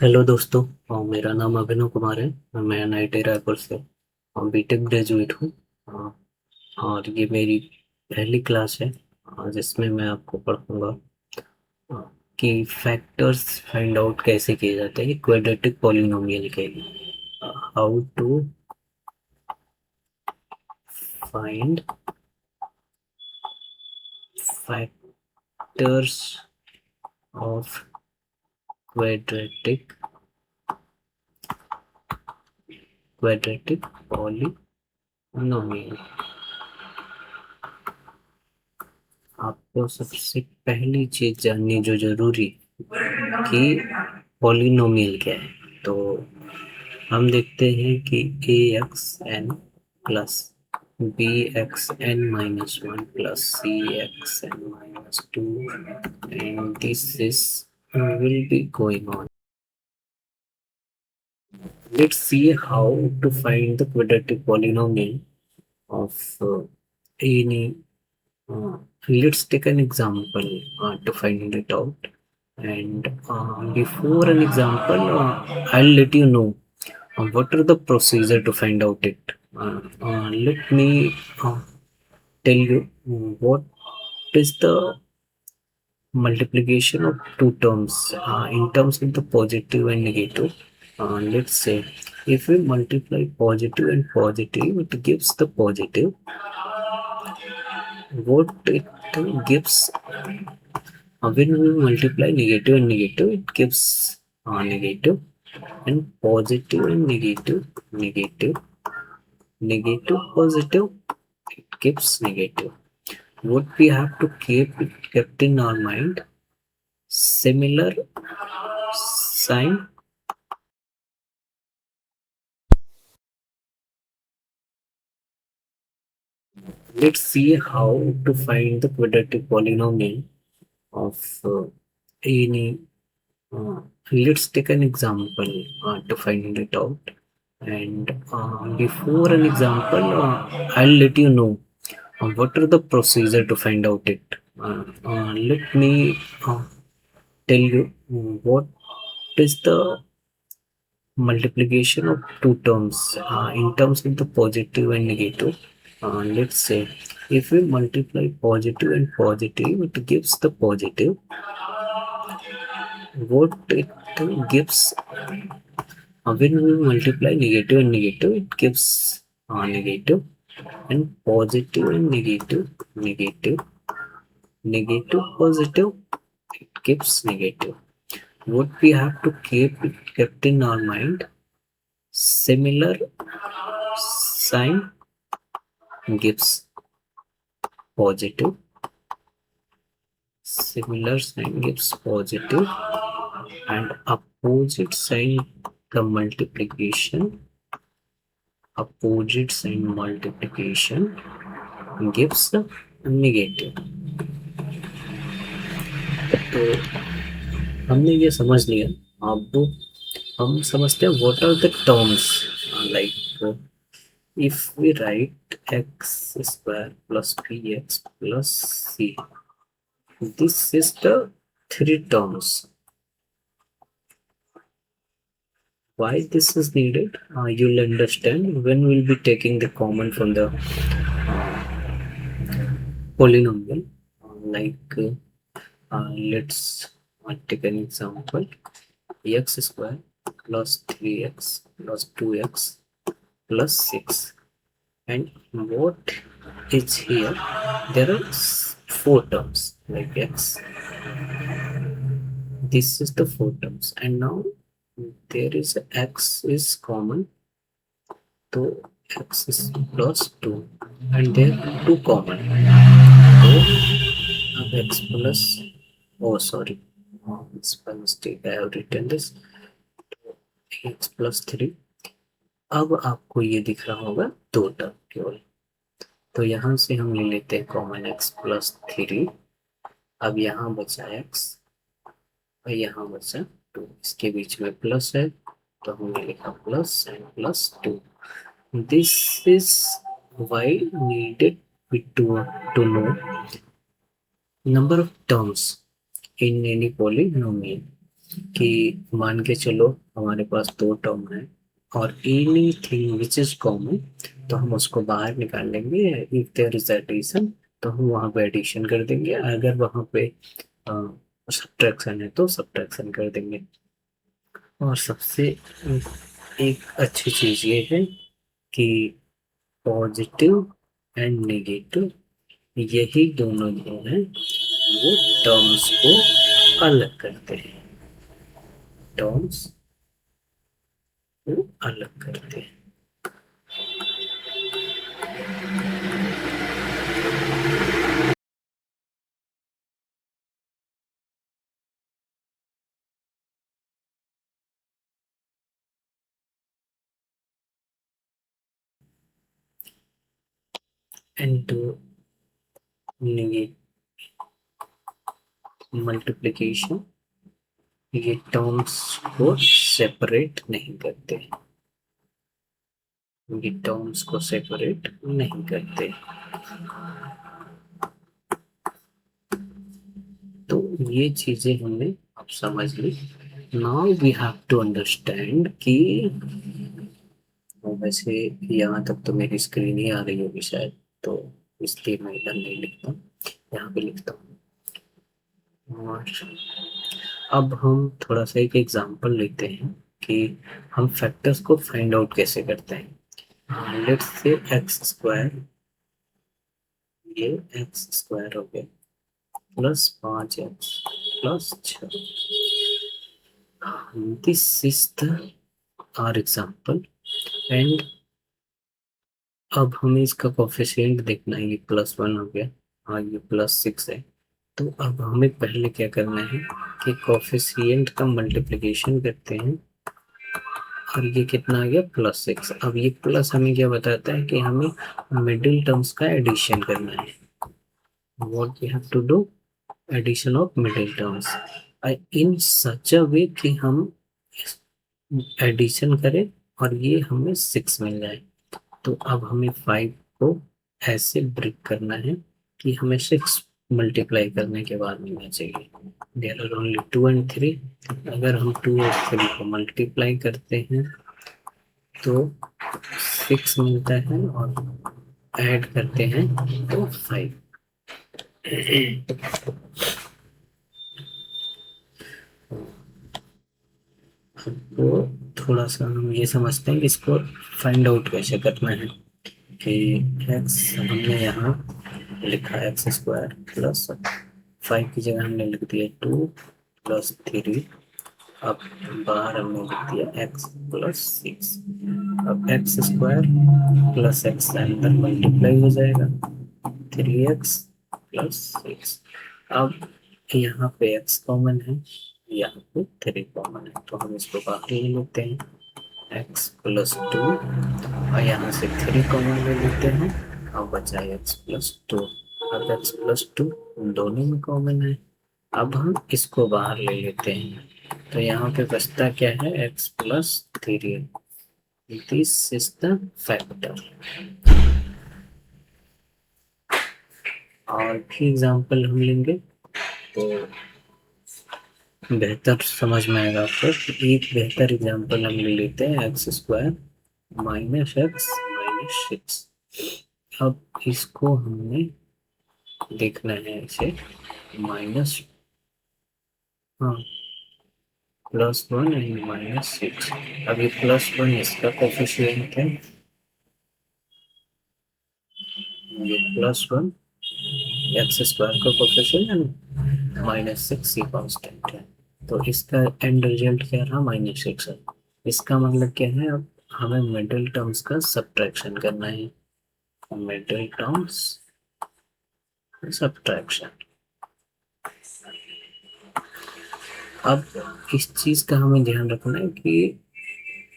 Hello दोस्तों। मेरा नाम अभिनव कुमार है। मैं NIT रायपुर से बीटेक ग्रेजुएट हूँ। और ये मेरी पहली क्लास है जिसमें मैं आपको पढ़ाऊंगा अ, कि फैक्टर्स फाइंड आउट कैसे किए जाते हैं क्वाड्रेटिक पॉलिनोमियल के लिए। How to find factors of quadratic quadratic polynomial. आपको सबसे पहली चीज जाननी जो जरूरी कि पॉलिनोमियल क्या है। तो हम देखते हैं कि AXN plus BXN-1 plus CXN-2 and this is will be going on. Let's see how to find the quadratic polynomial of any. Let's take an example to find it out. And before an example, I'll let you know what are the procedure to find out it. Let me tell you what is the multiplication of two terms in terms of the positive and negative. Let's say if we multiply positive and positive, it gives the positive. What it gives when we multiply negative and negative, it gives negative, and positive and negative, negative, negative, positive, it gives negative. What we have to keep it kept in our mind, similar sign. Let's see how to find the quadratic polynomial of any. Uh, let's take an example to find it out. And before an example, I'll let you know what are the procedure to find out it. Let me tell you what is the multiplication of two terms in terms of the positive and negative. Let's say if we multiply positive and positive, it gives the positive. What it gives when we multiply negative and negative, it gives negative, and positive and negative, negative, negative, positive, it gives negative. What we have to keep it kept in our mind, similar sign gives positive, similar sign gives positive, and opposite sign, the multiplication, opposite sign multiplication gives negative. तो हमने ये समझ लिया। अब हम समझते हैं what are the terms like if we write x square plus bx plus c, this is the three terms. Why this is needed, you'll understand when we'll be taking the common from the polynomial. Let's take an example. X square plus 3x plus 2x plus 6. And what is here? There are four terms like x. This is the four terms, and now there is a x is common, so x is plus 2, and there are two common. So x plus, oh sorry, it's by mistake I have written this, x plus 3. अब आपको ये दिख रहा होगा दो term केवल, तो यहाँ से हम ले लेते हैं कॉमन x प्लस 3। अब यहाँ बचा x और यहाँ बचा 2, इसके बीच में प्लस है तो हमने लिखा plus and plus 2। This is why needed to know number of terms in any polynomial. कि मान के चलो हमारे पास दो टर्म है और any thing which is common, तो हम उसको बाहर निकाल लेंगे। इफ देयर इज एडिशन तो हम वहां पे एडिशन कर देंगे, अगर वहां पे सब्ट्रैक्शन है तो सब्ट्रैक्शन कर देंगे। और सबसे एक अच्छी चीज ये है कि पॉजिटिव एंड नेगेटिव यही दोनों जो हैं वो टर्म्स को अलग करते हैं, टर्म्स को अलग करते हैं। एंड मल्टीप्लिकेशन ये टर्म्स को सेपरेट नहीं करते, ये टर्म्स को सेपरेट नहीं करते। तो ये चीजें हमने अब समझ ली। Now we have to understand कि वैसे यहाँ तक तो मेरी स्क्रीन ही आ रही होगी शायद, तो इसलिए मैं इधर नहीं लिखता, यहाँ पे लिखता हूँ। और अब हम थोड़ा सा एक एग्जांपल लेते हैं कि हम फैक्टर्स को फाइंड आउट कैसे करते हैं। लेट्स से एक्स स्क्वायर, ये एक्स स्क्वायर हो गया plus 5x plus 6। This is the our example. And अब हमें इसका कोफिशिएंट देखना है, ये +1 हो गया, हाँ ये +6 है। तो अब हमें पहले क्या करना है कि कोफिशिएंट का मल्टीप्लिकेशन करते हैं, और ये कितना आ गया +6। अब ये प्लस हमें क्या बताता है कि हमें मिडिल टर्म्स का एडिशन करना है। What we have to do, addition of middle terms in such a way कि हम एडिशन करें और ये हमें 6 मिल जाए। तो अब हमें 5 को ऐसे ब्रेक करना है कि हमें 6 मल्टीप्लाई करने के बाद मिलना चाहिए। There are only 2 and 3। अगर हम 2 और 3 को मल्टीप्लाई करते हैं तो 6 मिलता है, और ऐड करते हैं तो 5। तो थोड़ा सा हम ये समझते हैं कि इसको फाइंड आउट कैसे करना है कि एक्स हमने यहाँ लिखा एक्स स्क्वायर प्लस 5 की जगह हमने लिख दिया 2 प्लस 3। अब बाहर हमने लिख दिया एक्स प्लस 6। अब एक्स स्क्वायर प्लस एक्स अंदर मल्टीप्लाई हो जाएगा, 3x प्लस 6। अब यहाँ पे x कॉमन है, यहाँ पे 3 कॉमन है, तो हम इसको बाहर ले लेते हैं x प्लस 2, और यहाँ से 3 कॉमन ले लेते हैं, अब बचा x प्लस 2। अब x प्लस 2 दोनों में कॉमन है, अब हम इसको बाहर ले लेते हैं, तो यहाँ पे बचता क्या है x plus 3। This is the factor. और भी एग्जाम्पल हम लेंगे तो बेहतर समझ में आएगा आपको। एक बेहतर एग्जांपल हम ले लेते हैं x square minus x minus 6। अब इसको हमने देखना है इसे माइनस, हाँ +1 एंड -6। अब ये +1 इसका कोफिशिएंट है, ये +1 एक्स स्क्वायर का कोफिशिएंट है, -6 ये कांस्टेंट है। तो इसका एंड रिजल्ट क्या रहा, -6 है। इसका मतलब क्या है, अब हमें मिडिल टर्म्स का सब्ट्रैक्शन करना है, मिडिल टर्म्स सब्ट्रैक्शन। अब इस चीज का हमें ध्यान रखना है कि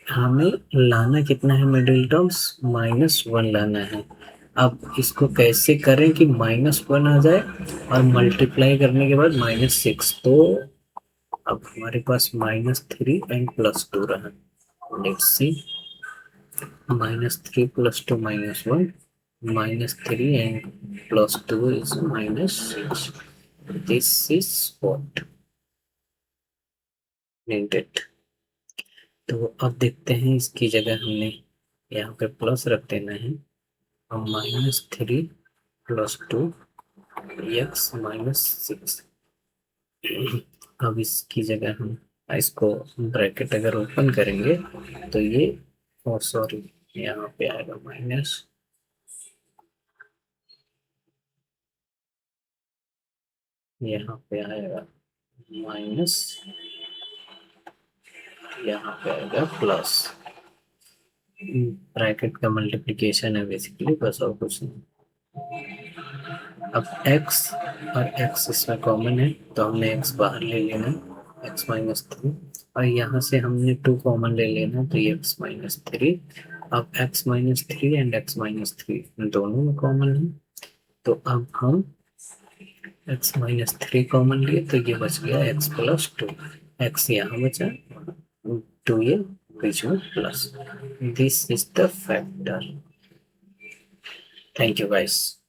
हमें लाना कितना है, मिडिल टर्म्स -1 लाना है। अब इसको कैसे करें कि -1 आ जाए और मल्टीप्लाई करने के बाद -6, तो अब हमारे पास -3 एंड +2 रहा। Let's see, -3 + 2 -1, -3 and +2 is -6. This is what negative. तो अब देखते हैं इसकी जगह हमने यहाँ पे प्लस रख देना है और -3 + 2 x -6। अब इसकी जगह हम इसको ब्रैकेट अगर ओपन करेंगे तो ये, ओ सॉरी, यहाँ पे आएगा माइनस, यहाँ पे आएगा माइनस, यहाँ पे आएगा प्लस। ब्रैकेट का मल्टीप्लिकेशन है बेसिकली, बस और कुछ नहीं। अब x और x इसमें कॉमन है तो हमने x बाहर ले लेना, x -3, और यहाँ से हमने 2 कॉमन ले लेना तो ये x -3। अब x -3 एंड x -3 दोनों में कॉमन है, तो अब हम x -3 कॉमन लिए तो ये बच गया x + 2। x यहाँ बचा, 2 ये बीच में plus. This is the factor. Thank you guys.